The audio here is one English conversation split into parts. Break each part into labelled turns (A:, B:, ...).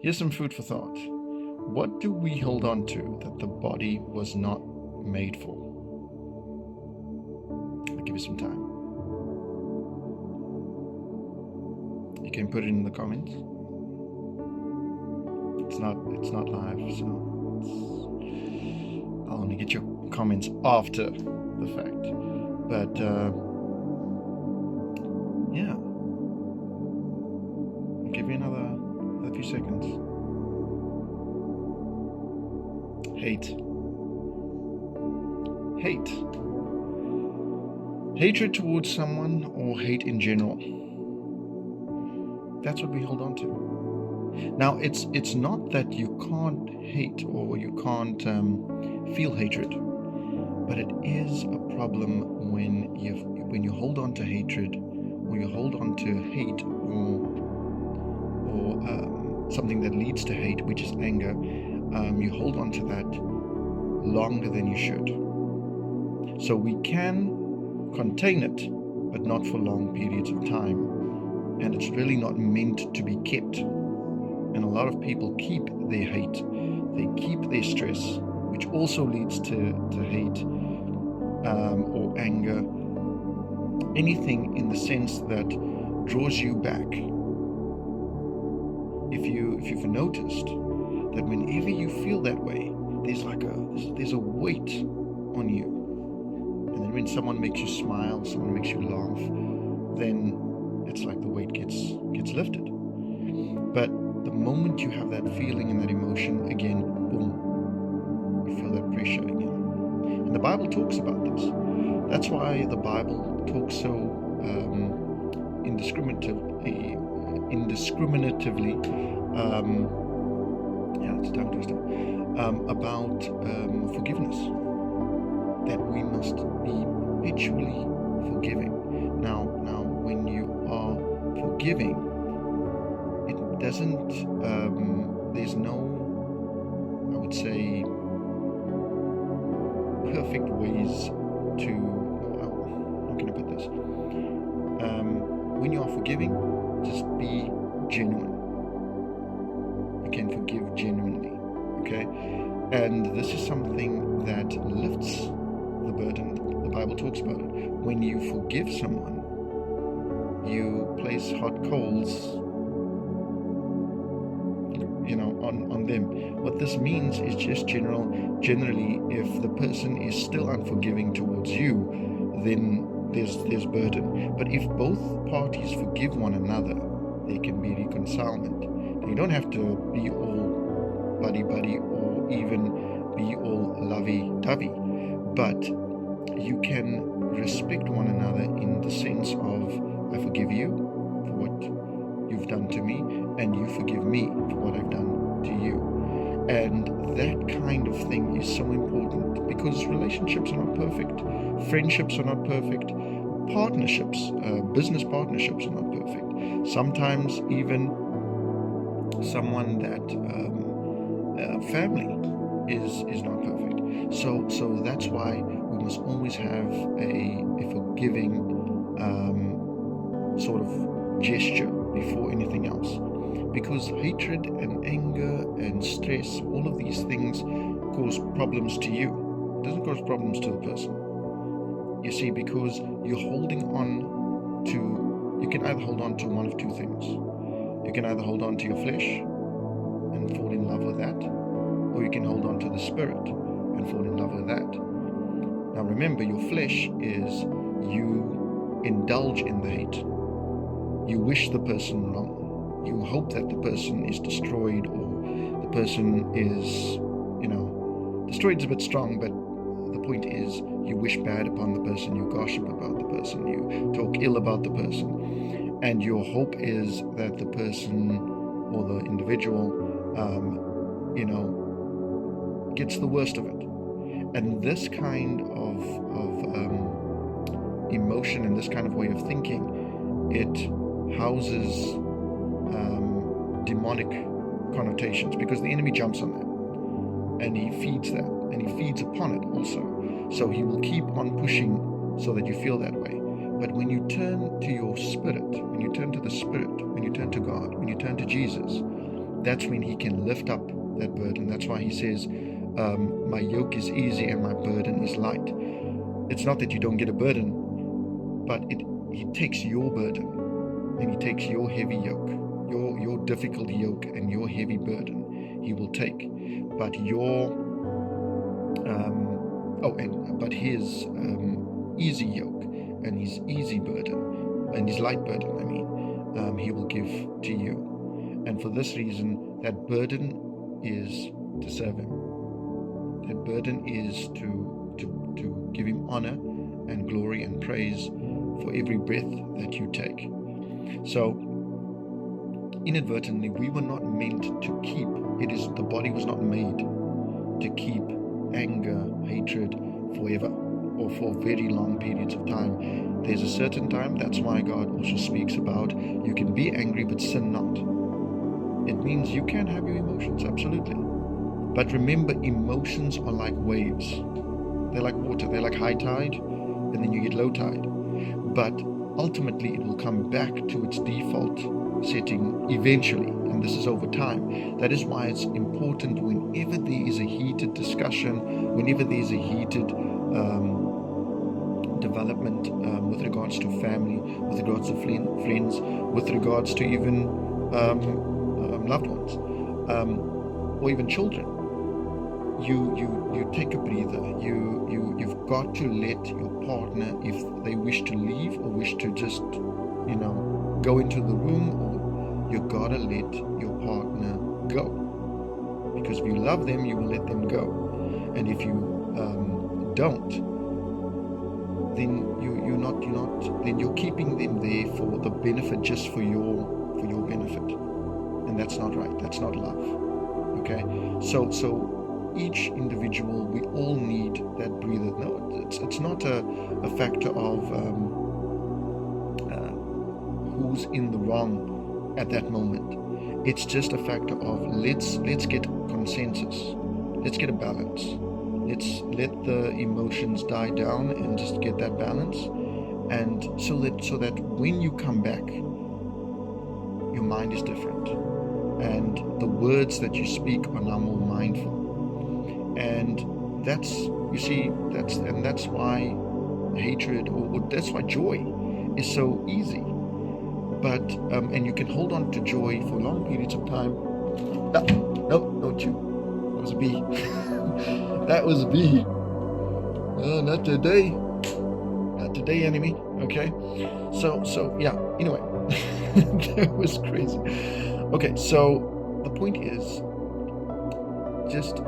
A: Here's some food for thought. What do we hold on to that the body was not made for? I'll give you some time. You can put it in the comments. It's not live, so I'll only get your comments after the fact. But yeah, I'll give you another few seconds. Hate. Hatred towards someone, or hate in general. That's what we hold on to. Now, it's not that you can't hate or you can't feel hatred, but it is a problem when you hold on to hatred, or you hold on to hate, or something that leads to hate, which is anger. You hold on to that longer than you should. So we can contain it, but not for long periods of time. And it's really not meant to be kept. And a lot of people keep their hate, they keep their stress, which also leads to hate or anger. Anything in the sense that draws you back. If you've noticed that whenever you feel that way, there's a weight on you. And then when someone makes you smile, someone makes you laugh, then it's like the weight gets lifted. But the moment you have that feeling and that emotion again, boom, you feel that pressure again. And the Bible talks about this. That's why the Bible talks so indiscriminatively. It's a tongue twister. About forgiveness. That we must be perpetually forgiving. Now, when you are forgiving, it doesn't. There's no, I would say, perfect ways to. How can I put this? When you are forgiving, just be genuine. You can forgive genuinely, okay? And this is something that lifts the burden. The Bible talks about it. When you forgive someone, you place hot coals, on them. What this means is just generally, if the person is still unforgiving towards you, then there's burden. But if both parties forgive one another, there can be reconcilement. You don't have to be all buddy or even be all lovey-dovey, but you can respect one another in the sense of, I forgive you for what you've done to me, and you forgive me for what I've done to you. And that kind of thing is so important, because relationships are not perfect, friendships are not perfect, partnerships, business partnerships are not perfect. Sometimes even someone that family is not perfect. So that's why we must always have a forgiving sort of gesture before anything else, because hatred and anger and stress, all of these things cause problems to you. It doesn't cause problems to the person. You see, because you're holding on to, you can either hold on to one of two things. You can either hold on to your flesh and fall in love with that, or you can hold on to the spirit and fall in love with that. Now remember, your flesh is you indulge in the hate. You wish the person wrong. You hope that the person is destroyed, or the person is, destroyed is a bit strong, but the point is you wish bad upon the person, you gossip about the person, you talk ill about the person, and your hope is that the person or the individual, gets the worst of it. And this kind of emotion and this kind of way of thinking, it houses demonic connotations, because the enemy jumps on that and he feeds that, and he feeds upon it also. So he will keep on pushing so that you feel that way. But when you turn to your spirit, when you turn to the Spirit, when you turn to God, when you turn to Jesus, that's when he can lift up that burden. That's why he says, my yoke is easy and my burden is light. It's not that you don't get a burden, but he takes your burden and he takes your heavy yoke, your difficult yoke and your heavy burden he will take. But his easy yoke and his easy burden and his light burden, he will give to you. And for this reason, that burden is to serve him. That burden is to give him honor and glory and praise for every breath that you take. So inadvertently, we were not meant to keep, the body was not made to keep anger, hatred forever or for very long periods of time. There's a certain time. That's why God also speaks about you can be angry but sin not. It means you can have your emotions, absolutely. But remember, emotions are like waves. They're like water. They're like high tide, and then you get low tide. But ultimately, it will come back to its default setting eventually, and this is over time. That is why it's important whenever there is a heated discussion, whenever there is a heated development with regards to family, with regards to friends, with regards to even loved ones, or even children. You take a breather. You've got to let your partner, if they wish to leave or wish to just go into the room, or you gotta let your partner go, because if you love them, you will let them go, and if you don't, then then you're keeping them there for the benefit, just for your benefit, and that's not right. That's not love. Okay, so each individual, we all need that breather. No, it's not a factor of who's in the wrong at that moment. It's just a factor of let's get consensus. Let's get a balance. Let's let the emotions die down and just get that balance. And so that when you come back, your mind is different. And the words that you speak are now more mindful. And that's why hatred, or that's why joy is so easy. But and you can hold on to joy for long periods of time. No, don't you. That was a bee. That was a bee. No, not today. Not today, enemy. Okay. So yeah. Anyway, that was crazy. Okay, so the point is, just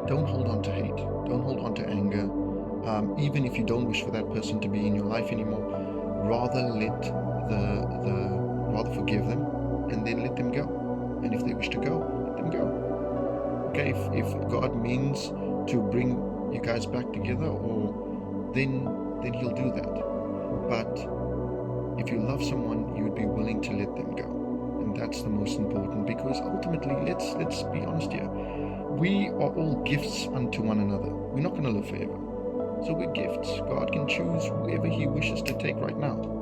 A: don't hold on to hate. Don't hold on to anger. Even if you don't wish for that person to be in your life anymore, rather rather forgive them and then let them go. And if they wish to go, let them go. Okay, if God means to bring you guys back together, or then He'll do that. But if you love someone, you would be willing to let them go. And that's the most important, because ultimately, let's be honest here. We are all gifts unto one another. We're not going to live forever. So we're gifts. God can choose whoever He wishes to take right now.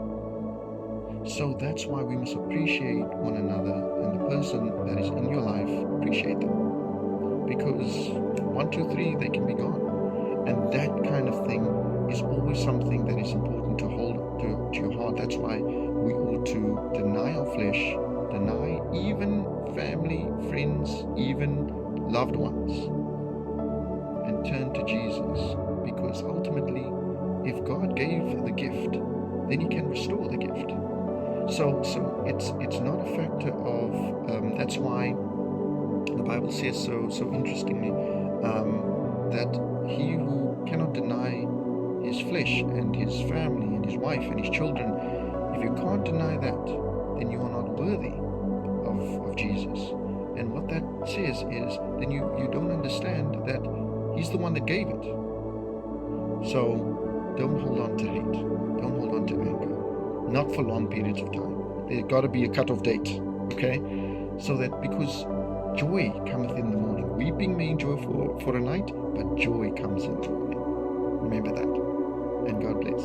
A: So that's why we must appreciate one another, and the person that is in your life, appreciate them. Because 1, 2, 3, they can be gone. And that kind of thing is always something that is important to hold to your heart. That's why we ought to deny our flesh, deny even family, friends, even loved ones, and turn to Jesus. Because ultimately, if God gave the gift, then He can restore the gift. So it's not a factor of that's why the Bible says so interestingly that he who cannot deny his flesh and his family and his wife and his children, if you can't deny that, then you are not worthy of Jesus. And what that says is then you don't understand that He's the one that gave it. So don't hold on to hate. Don't hold on to anger. Not for long periods of time. There's got to be a cut-off date, okay? So that, because joy cometh in the morning. Weeping may endure for a night, but joy comes in the morning. Remember that. And God bless.